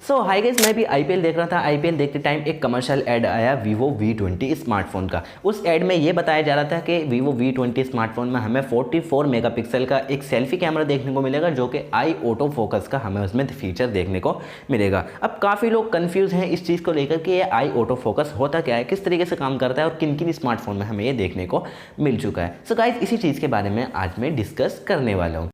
सो hi guys, मैं भी IPL देख रहा था। आईपीएल देखते टाइम एक कमर्शियल ऐड आया वीवो V20 स्मार्टफोन का। उस ऐड में ये बताया जा रहा था कि वीवो V20 स्मार्टफोन में हमें 44 मेगापिक्सल का एक सेल्फी कैमरा देखने को मिलेगा, जो कि आई ऑटो फोकस का हमें उसमें फीचर देखने को मिलेगा। अब काफ़ी लोग कंफ्यूज हैं इस चीज़ को लेकर कि ये आई ऑटो फोकस होता क्या है, किस तरीके से काम करता है और किन किन स्मार्टफोन में हमें ये देखने को मिल चुका है। सो गाइस, इसी चीज़ के बारे में आज मैं डिस्कस करने वाला हूँ।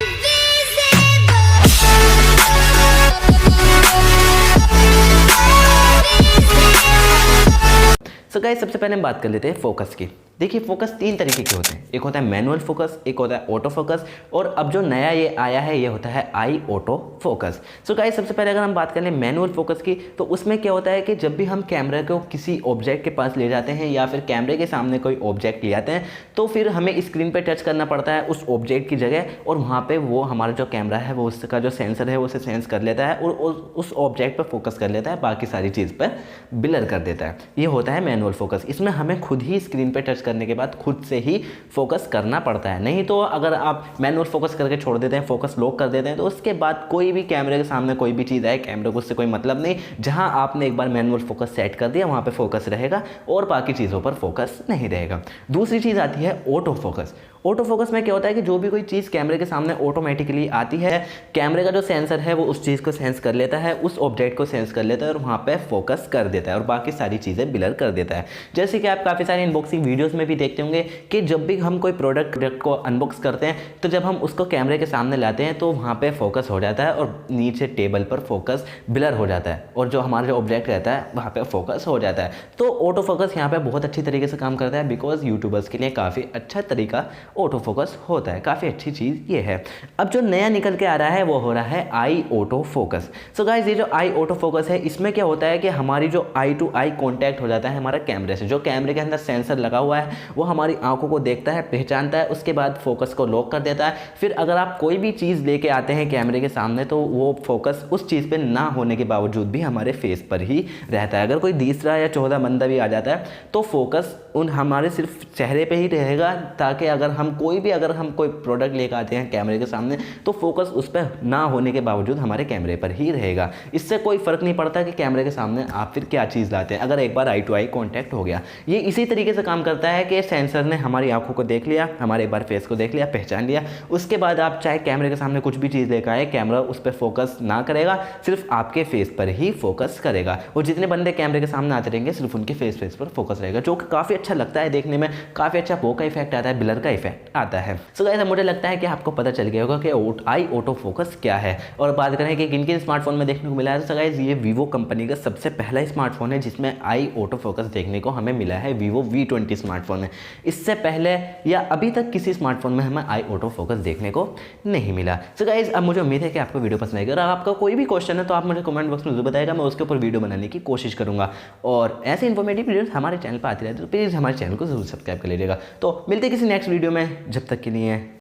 सो गाइस, सबसे पहले हम बात कर लेते हैं फोकस की। देखिए, फोकस तीन तरीके के होते हैं। एक होता है मैनुअल फोकस, एक होता है ऑटो फोकस, और अब जो नया ये आया है ये होता है आई ऑटो फोकस। सो गाइस, सबसे पहले अगर हम बात करें मैनुअल फोकस की, तो उसमें क्या होता है कि जब भी हम कैमरा को किसी ऑब्जेक्ट के पास ले जाते हैं या फिर कैमरे के सामने कोई ऑब्जेक्ट ले आते हैं, तो फिर हमें स्क्रीन पर टच करना पड़ता है उस ऑब्जेक्ट की जगह, और वहाँ पर वो हमारा जो कैमरा है वो उसका जो सेंसर है वो उसे सेंस कर लेता है और उस ऑब्जेक्ट पर फोकस कर लेता है, बाकी सारी चीज़ पर ब्लर कर देता है। ये होता है मैनुअल फोकस। इसमें हमें खुद ही स्क्रीन पर टच करने के बाद खुद से ही फोकस करना पड़ता है। नहीं तो अगर आप मैनुअल फोकस करके छोड़ देते हैं, फोकस लॉक कर देते हैं, तो उसके बाद कोई भी कैमरे के सामने कोई भी चीज़ आए, कैमरे को उससे कोई मतलब नहीं। जहां आपने एक बार मैनुअल फोकस सेट कर दिया वहां पे फोकस रहेगा और बाकी चीज़ों पर फोकस नहीं रहेगा। दूसरी चीज़ आती है ऑटो फोकस। ऑटो फोकस में क्या होता है कि जो भी कोई चीज़ कैमरे के सामने ऑटोमेटिकली आती है, कैमरे का जो सेंसर है वो उस चीज़ को सेंस कर लेता है, उस ऑब्जेक्ट को सेंस कर लेता है और वहाँ पे फोकस कर देता है और बाकी सारी चीज़ें ब्लर कर देता है। जैसे कि आप काफ़ी सारे अनबॉक्सिंग वीडियोस में भी देखते होंगे कि जब भी हम कोई प्रोडक्ट को अनबॉक्स करते हैं, तो जब हम उसको कैमरे के सामने लाते हैं तो वहाँ पर फोकस हो जाता है और नीचे टेबल पर फोकस ब्लर हो जाता है और जो हमारा जो ऑब्जेक्ट रहता है वहाँ पर फोकस हो जाता है। तो ऑटो फोकस यहाँ पर बहुत अच्छी तरीके से काम करता है, बिकॉज यूट्यूबर्स के लिए काफ़ी अच्छा तरीका ऑटो फोकस होता है। काफ़ी अच्छी चीज़ ये है। अब जो नया निकल के आ रहा है वो हो रहा है आई ऑटो फोकस। सो गाइस, ये जो आई ऑटो फोकस है, इसमें क्या होता है कि हमारी जो आई टू आई कांटेक्ट हो जाता है हमारा कैमरे से। जो कैमरे के अंदर सेंसर लगा हुआ है वो हमारी आंखों को देखता है, पहचानता है, उसके बाद फोकस को लॉक कर देता है। फिर अगर आप कोई भी चीज़ लेके आते हैं कैमरे के सामने, तो वो फोकस उस चीज़ पर ना होने के बावजूद भी हमारे फेस पर ही रहता है। अगर कोई तीसरा या चौथा बंदा भी आ जाता है तो फोकस उन हमारे सिर्फ चेहरे पे ही रहेगा, ताकि अगर हम कोई प्रोडक्ट लेकर आते हैं कैमरे के सामने तो फोकस उस पर ना होने के बावजूद हमारे कैमरे पर ही रहेगा। इससे कोई फर्क नहीं पड़ता कि कैमरे के सामने आप फिर क्या चीज़ लाते हैं, अगर एक बार आई टू आई कांटेक्ट हो गया। ये इसी तरीके से काम करता है कि सेंसर ने हमारी आंखों को देख लिया, हमारे एक बार फेस को देख लिया, पहचान लिया, उसके बाद आप चाहे कैमरे के सामने कुछ भी चीज़ लेकर आए, कैमरा उस पर फोकस ना करेगा, सिर्फ आपके फेस पर ही फोकस करेगा। और जितने बंदे कैमरे के सामने आते रहेंगे सिर्फ उनके फेस पर फोकस रहेगा, जो कि काफ़ी अच्छा लगता है देखने में। काफ़ी अच्छा वो का इफेक्ट आता है, ब्लर का इफेक्ट आता है। सो गाइस, मुझे लगता है कि आपको पता चल गया होगा कि आई ऑटो फोकस क्या है। और बात करें कि किन किन स्मार्टफोन में देखने को मिला है, तो गाइस ये वीवो कंपनी का सबसे पहला स्मार्टफोन है जिसमें आई ऑटो फोकस देखने को हमें मिला है, वीवो V20 स्मार्टफोन में। इससे पहले या अभी तक किसी स्मार्टफोन में हमें आई ऑटो फोकस देखने को नहीं मिला। सो गाइस, अब मुझे उम्मीद है कि आपको वीडियो पसंद आएगी। अगर आपका कोई भी क्वेश्चन है तो आप मुझे कमेंट बॉक्स में जरूर बताएगा, मैं उसके ऊपर वीडियो बनाने की कोशिश करूंगा। और ऐसे इन्फॉर्मेटिव वीडियोस हमारे चैनल पर आती रहती है, तो प्लीज़ हमारे चैनल को जरूर सब्सक्राइब कर लीजिएगा। तो मिलते हैं किसी नेक्स्ट वीडियो में, जब तक के लिए